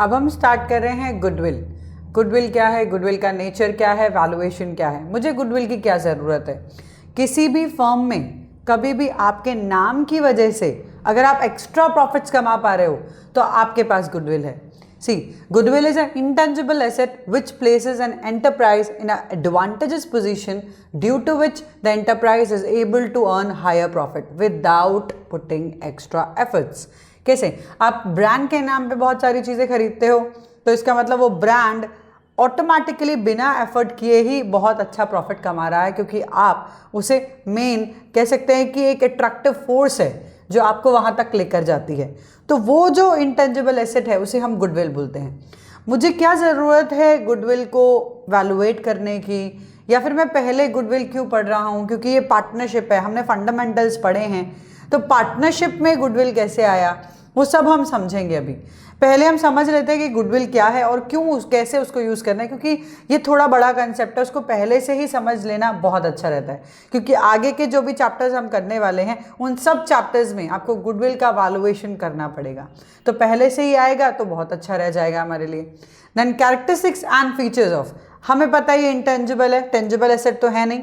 अब हम स्टार्ट कर रहे हैं गुडविल। गुडविल क्या है, गुडविल का नेचर क्या है, वैल्यूएशन क्या है, मुझे गुडविल की क्या ज़रूरत है। किसी भी फर्म में कभी भी आपके नाम की वजह से अगर आप एक्स्ट्रा प्रॉफिट्स कमा पा रहे हो तो आपके पास गुडविल है। See, goodwill is an intangible asset which places an enterprise in an advantageous position due to which the enterprise is able to earn higher profit without putting extra efforts। कैसे? आप ब्रांड के नाम पे बहुत सारी चीज़ें खरीदते हो तो इसका मतलब वो ब्रांड ऑटोमेटिकली बिना एफर्ट किए ही बहुत अच्छा प्रॉफिट कमा रहा है, क्योंकि आप उसे मेन कह सकते हैं कि एक अट्रैक्टिव फोर्स है जो आपको वहाँ तक लेकर जाती है। तो वो जो इंटेंजिबल एसेट है उसे हम गुडविल बोलते हैं। मुझे क्या ज़रूरत है गुडविल को वैल्यूएट करने की, या फिर मैं पहले गुडविल क्यों पढ़ रहा हूँ, क्योंकि ये पार्टनरशिप है, हमने फंडामेंटल्स पढ़े हैं। तो पार्टनरशिप में गुडविल कैसे आया वो सब हम समझेंगे। अभी पहले हम समझ लेते हैं कि गुडविल क्या है और क्यों कैसे उसको यूज़ करना है, क्योंकि ये थोड़ा बड़ा कंसेप्ट है, उसको पहले से ही समझ लेना बहुत अच्छा रहता है। क्योंकि आगे के जो भी चैप्टर्स हम करने वाले हैं उन सब चैप्टर्स में आपको गुडविल का वैल्यूएशन करना पड़ेगा, तो पहले से ही आएगा तो बहुत अच्छा रह जाएगा हमारे लिए। Then characteristics and features of, हमें पता है ये इंटेंजिबल है, टेंजिबल एसेट तो है नहीं,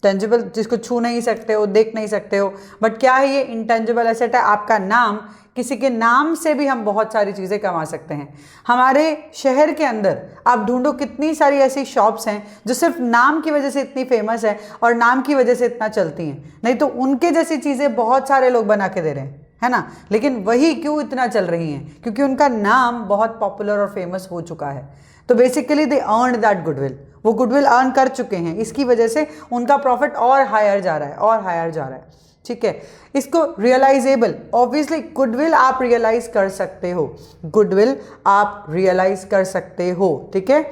टेंजिबल जिसको छू नहीं सकते हो, देख नहीं सकते हो, बट क्या है ये इंटेंजिबल एसेट है। आपका नाम, किसी के नाम से भी हम बहुत सारी चीज़ें कमा सकते हैं। हमारे शहर के अंदर आप ढूंढो कितनी सारी ऐसी शॉप्स हैं जो सिर्फ नाम की वजह से इतनी फेमस है और नाम की वजह से इतना चलती हैं, नहीं तो उनके जैसी चीज़ें बहुत सारे लोग बना के दे रहे हैं, है ना। लेकिन वही क्यों इतना चल रही हैं, क्योंकि उनका नाम बहुत पॉपुलर और फेमस हो चुका है। तो basically they earn that goodwill, वो गुडविल अर्न कर चुके हैं, इसकी वजह से उनका प्रॉफिट और हायर जा रहा है और हायर जा रहा है। ठीक है, इसको रियलाइजेबल, ऑब्वियसली गुडविल आप रियलाइज कर सकते हो, गुडविल आप रियलाइज कर सकते हो। ठीक है,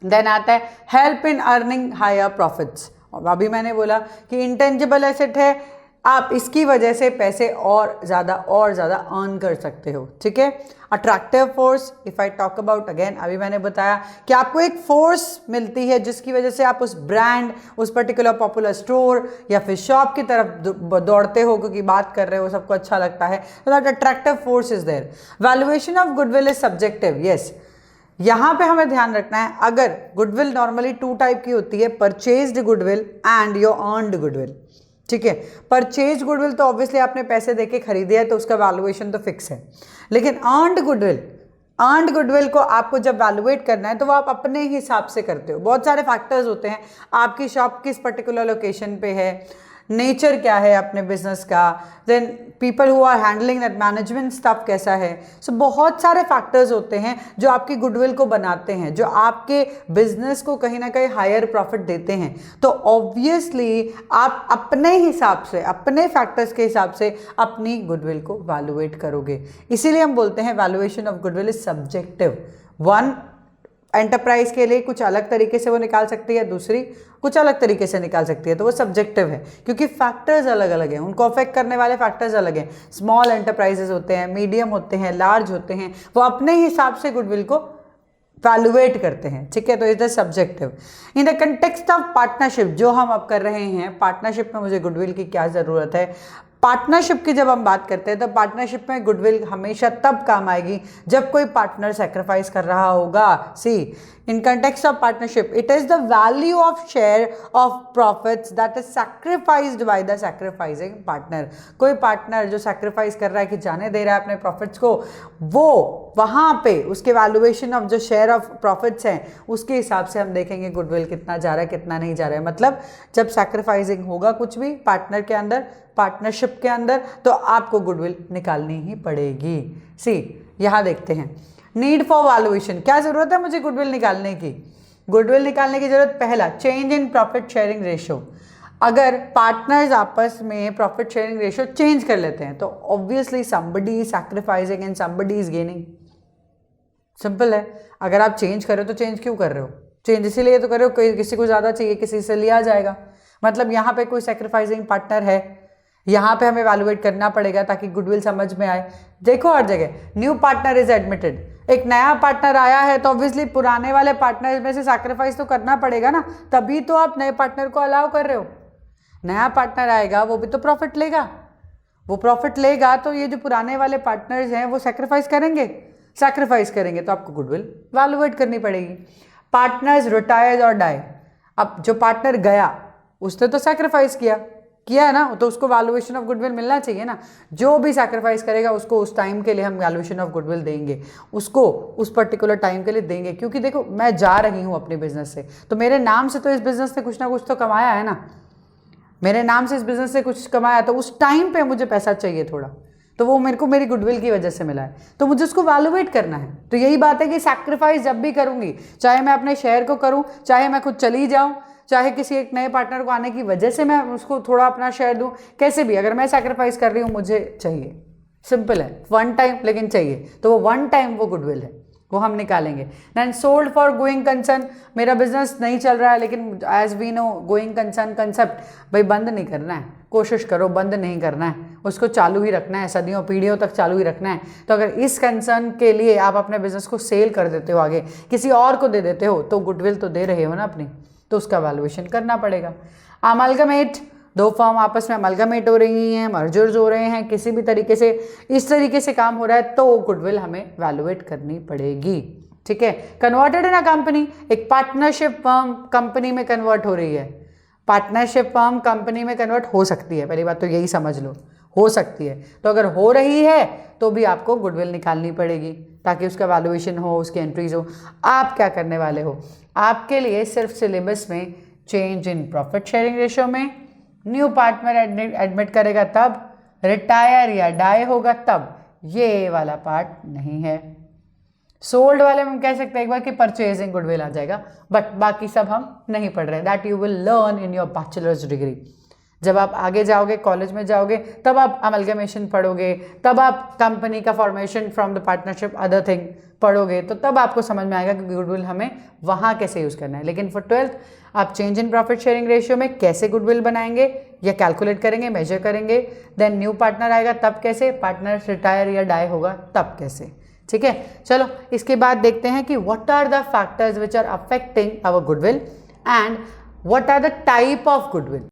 देन आता है help in earning higher profits. और अभी मैंने बोला कि इंटेंजिबल एसेट है, आप इसकी वजह से पैसे और ज़्यादा अर्न कर सकते हो। ठीक है, attractive force, if I talk about again, अभी मैंने बताया कि आपको एक फोर्स मिलती है जिसकी वजह से आप उस ब्रांड, उस पर्टिकुलर पॉपुलर स्टोर या फिर शॉप की तरफ दौड़ते हो, क्योंकि बात कर रहे हो, सबको अच्छा लगता है, तो that attractive force is there. Valuation of goodwill is subjective, yes. यहाँ पे हमें ध्यान रखना है, अगर गुडविल नॉर्मली 2 टाइप की होती है, purchased goodwill and your earned goodwill. ठीक है, परचेज गुडविल तो ऑब्वियसली आपने पैसे देके खरीदी है तो उसका वैल्यूएशन तो फिक्स है, लेकिन अर्नड गुडविल को आपको जब वैल्यूएट करना है तो वो आप अपने हिसाब से करते हो। बहुत सारे फैक्टर्स होते हैं, आपकी शॉप किस पर्टिकुलर लोकेशन पे है, नेचर क्या है अपने बिजनेस का, then people who are handling that management staff कैसा है। सो बहुत सारे फैक्टर्स होते हैं जो आपकी गुडविल को बनाते हैं, जो आपके बिजनेस को कहीं ना कहीं हायर प्रॉफिट देते हैं। तो ऑब्वियसली आप अपने हिसाब से, अपने फैक्टर्स के हिसाब से अपनी गुडविल को वैल्यूएट करोगे। इसीलिए हम बोलते हैं valuation of goodwill is subjective. One enterprise के लिए कुछ अलग तरीके से वो निकाल सकती है, दूसरी कुछ अलग तरीके से निकाल सकती है, तो वो सब्जेक्टिव है, क्योंकि फैक्टर्स अलग अलग हैं, उनको अफेक्ट करने वाले फैक्टर्स अलग हैं। स्मॉल एंटरप्राइजेस होते हैं, मीडियम होते हैं, लार्ज होते हैं, वो अपने हिसाब से गुडविल को वैल्यूएट करते हैं। ठीक है, तो it is subjective. In the context of partnership, जो हम अब कर रहे हैं, पार्टनरशिप में मुझे गुडविल की क्या ज़रूरत है। पार्टनरशिप की जब हम बात करते हैं तो पार्टनरशिप में गुडविल हमेशा तब काम आएगी जब कोई पार्टनर सैक्रिफाइस कर रहा होगा। See, in context of partnership it is the value of share of profits that is sacrificed by the sacrificing partner. कोई पार्टनर जो सैक्रिफाइस कर रहा है कि जाने दे रहा है अपने प्रॉफिट्स को, वो वहाँ पे उसके वैल्यूएशन ऑफ जो शेयर ऑफ प्रॉफिट्स हैं उसके हिसाब से हम देखेंगे गुडविल कितना जा रहा है, कितना नहीं जा रहा है। मतलब जब सैक्रिफाइसिंग होगा कुछ भी पार्टनर के अंदर, पार्टनरशिप के अंदर, तो आपको गुडविल निकालनी ही पड़ेगी। सी, यहाँ देखते हैं नीड फॉर वैल्यूएशन, क्या जरूरत है मुझे गुडविल निकालने की। गुडविल निकालने की जरूरत, पहला, change in profit sharing ratio. अगर पार्टनर्स आपस में प्रॉफिट शेयरिंग रेशियो चेंज कर लेते हैं तो obviously somebody is sacrificing and somebody is gaining. Simple है, अगर आप चेंज कर रहे हो तो चेंज क्यों कर रहे हो, चेंज इसीलिए तो कर रहे हो, कोई किसी को ज़्यादा चाहिए, किसी से लिया जाएगा, मतलब यहाँ पे कोई सैक्रिफाइसिंग पार्टनर है, यहाँ पे हमें वैल्यूएट करना पड़ेगा ताकि गुडविल समझ में आए। देखो हर जगह न्यू पार्टनर इज एडमिटेड, एक नया पार्टनर आया है तो ऑब्वियसली पुराने वाले पार्टनर में से सैक्रिफाइस तो करना पड़ेगा ना, तभी तो आप नए पार्टनर को अलाउ कर रहे हो। नया पार्टनर आएगा वो भी तो प्रॉफिट लेगा, वो प्रॉफिट लेगा तो ये जो पुराने वाले पार्टनर्स हैं वो सैक्रिफाइस करेंगे, सैक्रिफाइस करेंगे तो आपको गुडविल वैल्यूएट करनी पड़ेगी। पार्टनर्स रिटायर्ड और डाई, अब जो पार्टनर गया उसने तो सैक्रिफाइस किया है ना, तो उसको वैल्यूएशन ऑफ गुडविल मिलना चाहिए ना। जो भी सैक्रिफाइस करेगा उसको उस टाइम के लिए हम वैल्यूएशन ऑफ गुडविल देंगे, उसको उस पर्टिकुलर टाइम के लिए देंगे, क्योंकि देखो मैं जा रही हूँ अपने बिजनेस से, तो मेरे नाम से तो इस बिजनेस ने कुछ ना कुछ तो कमाया है ना, मेरे नाम से इस बिजनेस से कुछ कमाया, तो उस टाइम पे मुझे पैसा चाहिए थोड़ा, तो वो मेरे को मेरी गुडविल की वजह से मिला है, तो मुझे उसको वैल्यूएट करना है। तो यही बात है कि सैक्रिफाइस जब भी करूंगी, चाहे मैं अपने शेयर को करूं, चाहे मैं खुद चली जाऊं, चाहे किसी एक नए पार्टनर को आने की वजह से मैं उसको थोड़ा अपना शेयर दूं, कैसे भी अगर मैं सैक्रिफाइस कर रही हूं मुझे चाहिए, सिंपल है, वन टाइम लेकिन चाहिए, तो वो वन टाइम वो गुडविल है, वो हम निकालेंगे। Then sold for going concern, मेरा बिजनेस नहीं चल रहा है लेकिन as we know going concern concept भाई बंद नहीं करना है, कोशिश करो बंद नहीं करना है, उसको चालू ही रखना है, सदियों पीढ़ियों तक चालू ही रखना है। तो अगर इस कंसर्न के लिए आप अपने बिजनेस को सेल कर देते हो, आगे किसी और को दे देते हो, तो गुडविल तो दे रहे हो ना अपनी, तो उसका वैल्यूएशन करना पड़ेगा। अमलगमेट, दो फर्म आपस में अमलगमेट हो रही हैं, मर्जर्स हो रहे हैं, किसी भी तरीके से इस तरीके से काम हो रहा है, तो गुडविल हमें वैल्यूएट करनी पड़ेगी। ठीक है। कन्वर्टेड इन अ कंपनी, एक पार्टनरशिप फर्म कंपनी में कन्वर्ट हो रही है, पार्टनरशिप फर्म कंपनी में कन्वर्ट हो सकती है, पहली बात तो यही समझ लो, हो सकती है। तो अगर हो रही है तो भी आपको गुडविल निकालनी पड़ेगी ताकि उसका वैल्यूएशन हो, उसकी एंट्रीज हो। आप क्या करने वाले हो, आपके लिए सिर्फ सिलेबस में change in profit sharing ratio में, न्यू पार्टनर एडमिट करेगा तब, रिटायर या डाई होगा तब, ये वाला पार्ट नहीं है। सोल्ड वाले में हम कह सकते हैं एक बार कि परचेजिंग गुडविल आ जाएगा, बट बाकी सब हम नहीं पढ़ रहे, that you will learn in your bachelors degree. जब आप आगे जाओगे, कॉलेज में जाओगे, तब आप अमलगमेशन पढ़ोगे, तब आप कंपनी का formation from the partnership other thing पढ़ोगे, तो तब आपको समझ में आएगा कि गुडविल हमें वहाँ कैसे यूज़ करना है। लेकिन फॉर 12th आप change in profit sharing ratio में कैसे गुडविल बनाएंगे या कैलकुलेट करेंगे, मेजर करेंगे, देन न्यू पार्टनर आएगा तब कैसे, पार्टनर रिटायर या डाई होगा तब कैसे। ठीक है, चलो इसके बाद देखते हैं कि what are the factors which are affecting our goodwill and what are the type of goodwill.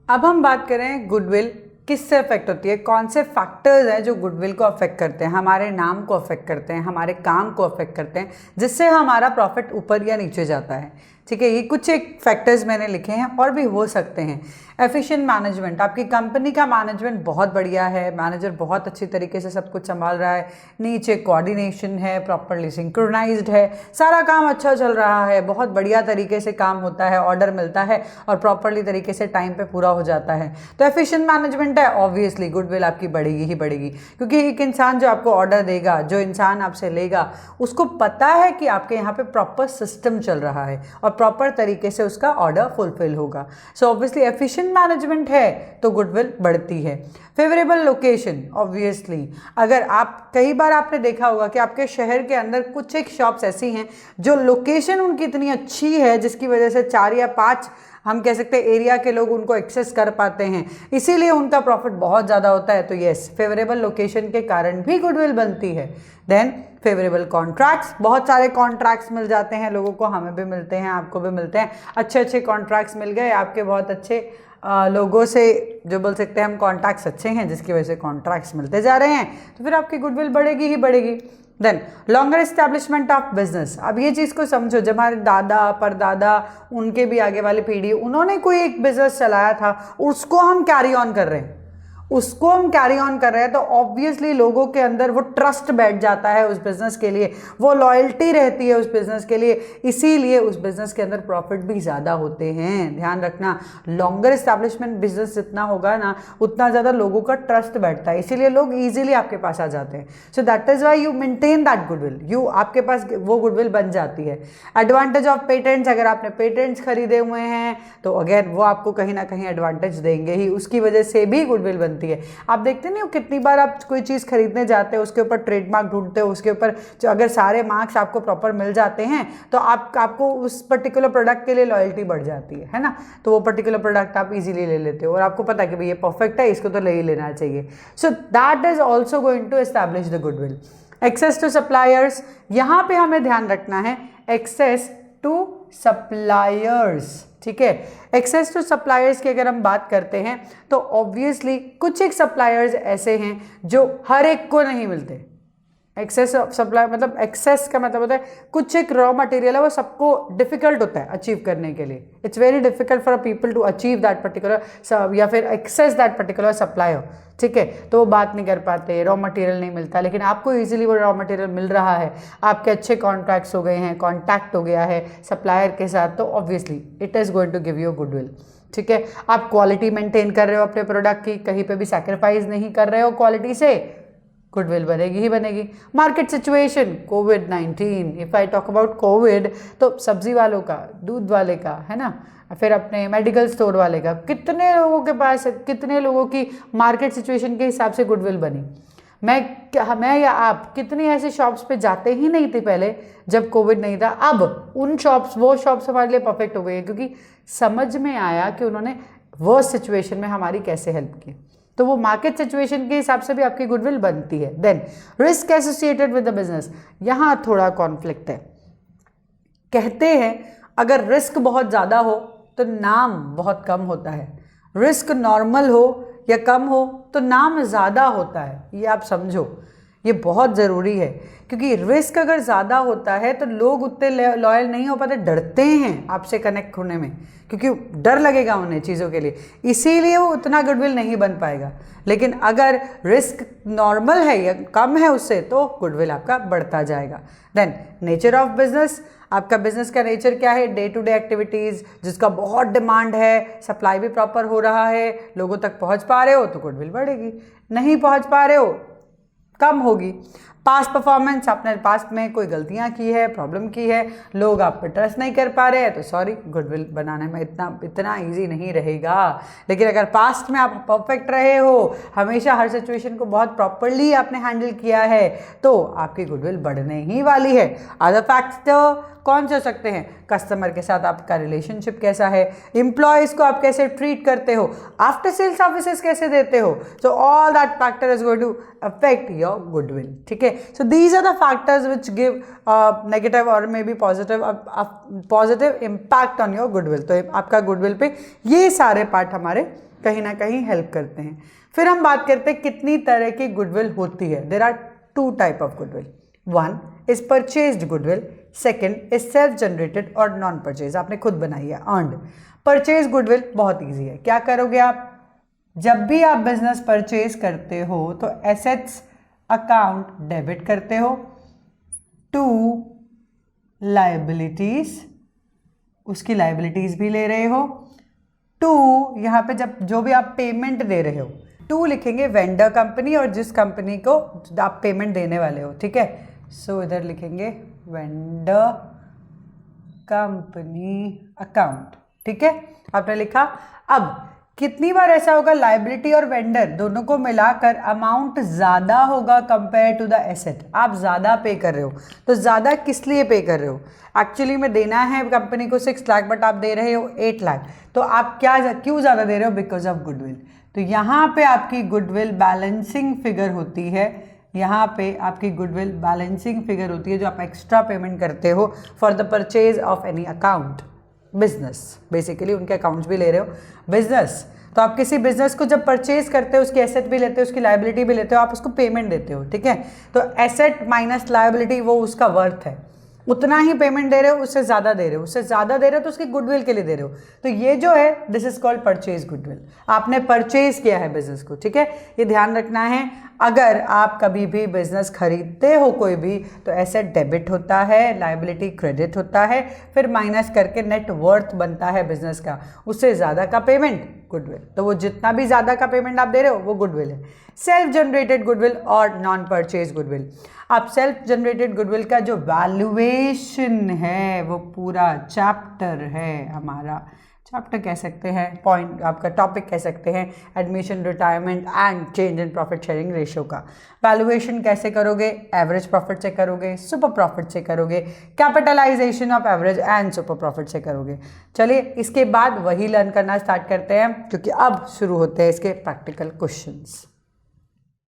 अब हम बात करें गुडविल किससे अफेक्ट होती है, कौन से फैक्टर्स हैं जो गुडविल को अफेक्ट करते हैं, हमारे नाम को अफेक्ट करते हैं, हमारे काम को अफेक्ट करते हैं, जिससे हमारा प्रॉफिट ऊपर या नीचे जाता है। ठीक है, ये कुछ एक फैक्टर्स मैंने लिखे हैं और भी हो सकते हैं। एफिशिएंट मैनेजमेंट, आपकी कंपनी का मैनेजमेंट बहुत बढ़िया है, मैनेजर बहुत अच्छी तरीके से सब कुछ संभाल रहा है, नीचे कोऑर्डिनेशन है, प्रॉपरली सिंक्रोनाइज्ड है, सारा काम अच्छा चल रहा है, बहुत बढ़िया तरीके से काम होता है, ऑर्डर मिलता है और प्रॉपरली तरीके से टाइम पे पूरा हो जाता है, तो एफिशिएंट मैनेजमेंट है, ऑब्वियसली गुडविल आपकी बढ़ेगी ही बढ़ेगी। क्योंकि एक इंसान जो आपको ऑर्डर देगा, जो इंसान आपसे लेगा, उसको पता है कि आपके यहाँ पे प्रॉपर सिस्टम चल रहा है और प्रॉपर तरीके से उसका ऑर्डर फुलफिल होगा। सो ऑब्वियसली एफिशिएंट मैनेजमेंट है तो गुडविल बढ़ती है। फेवरेबल लोकेशन, ऑब्वियसली अगर आप, कई बार आपने देखा होगा कि आपके शहर के अंदर कुछ एक शॉप्स ऐसी हैं जो लोकेशन उनकी इतनी अच्छी है जिसकी वजह से 4 या 5 हम कह सकते हैं एरिया के लोग उनको एक्सेस कर पाते हैं, इसीलिए उनका प्रॉफिट बहुत ज़्यादा होता है। तो यस, फेवरेबल लोकेशन के कारण भी गुडविल बनती है। देन फेवरेबल कॉन्ट्रैक्ट्स, बहुत सारे कॉन्ट्रैक्ट्स मिल जाते हैं लोगों को, हमें भी मिलते हैं, आपको भी मिलते हैं, अच्छे अच्छे कॉन्ट्रैक्ट्स मिल गए आपके, बहुत अच्छे लोगों से जो बोल सकते हैं हम कॉन्टैक्ट्स अच्छे हैं जिसकी वजह से कॉन्ट्रैक्ट्स मिलते जा रहे हैं, तो फिर आपकी गुडविल बढ़ेगी ही बढ़ेगी। Then longer establishment of business, अब ये चीज़ को समझो, जब हमारे दादा परदादा उनके भी आगे वाली पीढ़ी, उन्होंने कोई एक बिजनेस चलाया था, उसको हम कैरी ऑन कर रहे हैं, उसको हम कैरी ऑन कर रहे हैं, तो ऑब्वियसली लोगों के अंदर वो ट्रस्ट बैठ जाता है उस बिज़नेस के लिए, वो लॉयल्टी रहती है उस बिज़नेस के लिए, इसीलिए उस बिज़नेस के अंदर प्रॉफिट भी ज़्यादा होते हैं। ध्यान रखना, लॉन्गर इस्टेब्लिशमेंट बिजनेस जितना होगा ना, उतना ज़्यादा लोगों का ट्रस्ट बैठता है, इसीलिए लोग ईजिली आपके पास आ जाते हैं। So that is why you maintain that goodwill, आपके पास वो गुडविल बन जाती है। एडवांटेज ऑफ पेटेंट्स, अगर आपने पेटेंट्स खरीदे हुए हैं तो अगेन वो आपको कहीं ना कहीं एडवांटेज देंगे ही, उसकी वजह से भी गुडविल बनती है। आप देखते नहीं हो कितनी बार आप कोई चीज़ खरीदने जाते हो, उसके ऊपर ट्रेडमार्क ढूंढते हो, उसके ऊपर जो अगर सारे मार्क्स आपको प्रॉपर मिल जाते हैं तो आपको उस पर्टिकुलर प्रोडक्ट के लिए लॉयल्टी बढ़ जाती है ना, तो वो पर्टिकुलर प्रोडक्ट आप इजीली ले लेते हो और आपको पता है कि भाई ये परफेक्ट है, इसको तो ले ही लेना चाहिए। So that is also going to establish the goodwill. Access to suppliers, यहाँ पे हमें ध्यान रखना है, एक्सेस टू सप्लायर्स, ठीक है। एक्सेस टू सप्लायर्स की अगर हम बात करते हैं तो ऑब्वियसली कुछ एक सप्लायर्स ऐसे हैं जो हर एक को नहीं मिलते, एक्सेस ऑफ सप्लाई मतलब एक्सेस का मतलब होता है कुछ एक रॉ मटेरियल है वो सबको डिफिकल्ट होता है अचीव करने के लिए. It's very difficult for a people to achieve that particular या फिर एक्सेस दैट पर्टिकुलर सप्लाई हो. ठीक है, तो वो बात नहीं कर पाते, रॉ मटेरियल नहीं मिलता. लेकिन आपको इजीली वो रॉ मटेरियल मिल रहा है, आपके अच्छे कॉन्ट्रैक्ट्स हो गए हैं, कॉन्टैक्ट हो गया है सप्लायर के साथ, तो obviously it is going to give you goodwill. ठीक है, आप क्वालिटी मेंटेन कर रहे हो अपने प्रोडक्ट की, कहीं पे भी सैक्रिफाइस नहीं कर रहे हो क्वालिटी से, गुडविल बनेगी ही बनेगी. Market situation, covid, if I talk about Covid, तो सब्जी वालों का, दूध वाले का, है ना, फिर अपने मेडिकल स्टोर वाले का, कितने लोगों के पास, कितने लोगों की मार्केट सिचुएशन के हिसाब से गुडविल बनी. मैं या आप कितनी ऐसी शॉप्स पे जाते ही नहीं थे पहले जब कोविड नहीं था. अब वो शॉप्स हमारे लिए परफेक्ट हो गई है क्योंकि समझ में आया कि उन्होंने वर्स्ट सिचुएशन में हमारी कैसे हेल्प की. तो वो मार्केट सिचुएशन के हिसाब से भी आपकी गुडविल बनती है. Then risk associated with the business, यहाँ थोड़ा कॉन्फ्लिक्ट है. कहते हैं अगर रिस्क बहुत ज़्यादा हो तो नाम बहुत कम होता है, रिस्क नॉर्मल हो या कम हो तो नाम ज़्यादा होता है. ये आप समझो, ये बहुत ज़रूरी है क्योंकि रिस्क अगर ज़्यादा होता है तो लोग उतने लॉयल नहीं हो पाते, डरते हैं आपसे कनेक्ट होने में क्योंकि डर लगेगा उन्हें चीज़ों के लिए, इसीलिए वो उतना गुडविल नहीं बन पाएगा. लेकिन अगर रिस्क नॉर्मल है या कम है उससे तो गुडविल आपका बढ़ता जाएगा. देन नेचर ऑफ बिजनेस, आपका बिजनेस का नेचर क्या है, डे टू डे एक्टिविटीज़ जिसका बहुत डिमांड है, सप्लाई भी प्रॉपर हो रहा है, लोगों तक पहुंच पा रहे हो तो गुडविल बढ़ेगी, नहीं पहुंच पा रहे हो कम होगी. पास्ट परफॉर्मेंस, आपने पास्ट में कोई गलतियां की है, प्रॉब्लम की है, लोग आप पर ट्रस्ट नहीं कर पा रहे हैं तो सॉरी, गुडविल बनाने में इतना इजी नहीं रहेगा. लेकिन अगर पास्ट में आप परफेक्ट रहे हो, हमेशा हर सिचुएशन को बहुत प्रॉपरली आपने हैंडल किया है तो आपकी गुडविल बढ़ने ही वाली है. अदर फैक्टर कौन से हो सकते हैं, कस्टमर के साथ आपका रिलेशनशिप कैसा है, एम्प्लॉयज़ को आप कैसे ट्रीट करते हो, आफ्टर सेल सर्विसेज कैसे देते हो, so all that factor is going to affect your goodwill. ठीक है, so these are the factors which give negative और may be positive impact on your goodwill. तो आपका गुडविल पे ये सारे पार्ट हमारे कहीं ना कहीं हेल्प करते हैं. फिर हम बात करते हैं कितनी तरह की गुडविल होती है. There are 2 type of goodwill. One is purchased goodwill, second is self generated और नॉन परचेज, आपने खुद बनाई है, अर्नड. परचेज गुडविल बहुत ईजी है. क्या करोगे आप, जब भी आप बिजनेस परचेज करते हो तो एसेट्स अकाउंट डेबिट करते हो टू लाइबिलिटीज, उसकी लाइबिलिटीज भी ले रहे हो, टू यहाँ पे जब जो भी आप पेमेंट दे रहे हो, टू लिखेंगे वेंडर कंपनी और जिस कंपनी को आप पेमेंट देने वाले हो. ठीक है, सो इधर लिखेंगे वेंडर कंपनी अकाउंट. ठीक है, आपने लिखा. अब कितनी बार ऐसा होगा, लाइबिलिटी और वेंडर दोनों को मिलाकर अमाउंट ज़्यादा होगा कंपेयर टू द एसेट. आप ज़्यादा पे कर रहे हो, तो ज़्यादा किस लिए पे कर रहे हो, एक्चुअली में देना है कंपनी को 6 लाख बट आप दे रहे हो 8 लाख, तो आप क्यों ज़्यादा दे रहे हो, बिकॉज ऑफ गुडविल. तो यहाँ पे आपकी गुडविल बैलेंसिंग फिगर होती है, यहाँ पे आपकी गुडविल बैलेंसिंग फिगर होती है जो आप एक्स्ट्रा पेमेंट करते हो for the purchase of any account. Business basically उनके अकाउंट्स भी ले रहे हो, बिजनेस तो आप किसी बिजनेस को जब परचेज करते हो उसकी एसेट भी लेते हो, उसकी लायबिलिटी भी लेते हो, आप उसको पेमेंट देते हो. ठीक है, तो एसेट माइनस लायबिलिटी वो उसका वर्थ है, उतना ही पेमेंट दे रहे हो, उससे ज़्यादा दे रहे हो, उससे ज़्यादा दे रहे हो तो उसकी गुडविल के लिए दे रहे हो. तो ये जो है this is called purchase goodwill. आपने परचेज किया है बिजनेस को. ठीक है, ये ध्यान रखना है. अगर आप कभी भी बिजनेस खरीदते हो कोई भी, तो एसेट डेबिट होता है, लायबिलिटी क्रेडिट होता है, फिर माइनस करके नेट वर्थ बनता है बिजनेस का, उससे ज़्यादा का पेमेंट गुडविल. तो वो जितना भी ज़्यादा का पेमेंट आप दे रहे हो वो गुडविल है. सेल्फ जनरेटेड गुडविल और नॉन परचेज गुडविल. आप सेल्फ जनरेटेड गुडविल का जो वैल्यूएशन है वो पूरा चैप्टर है हमारा, चैप्टर कह सकते हैं, पॉइंट आपका टॉपिक कह सकते हैं, admission, retirement and change in profit sharing ratio का. वैल्यूएशन कैसे करोगे, एवरेज प्रॉफिट से करोगे, सुपर प्रॉफिट से करोगे, capitalisation of average and super profit से करोगे. चलिए इसके बाद वही लर्न करना स्टार्ट करते हैं क्योंकि अब शुरू होते हैं इसके प्रैक्टिकल क्वेश्चंस.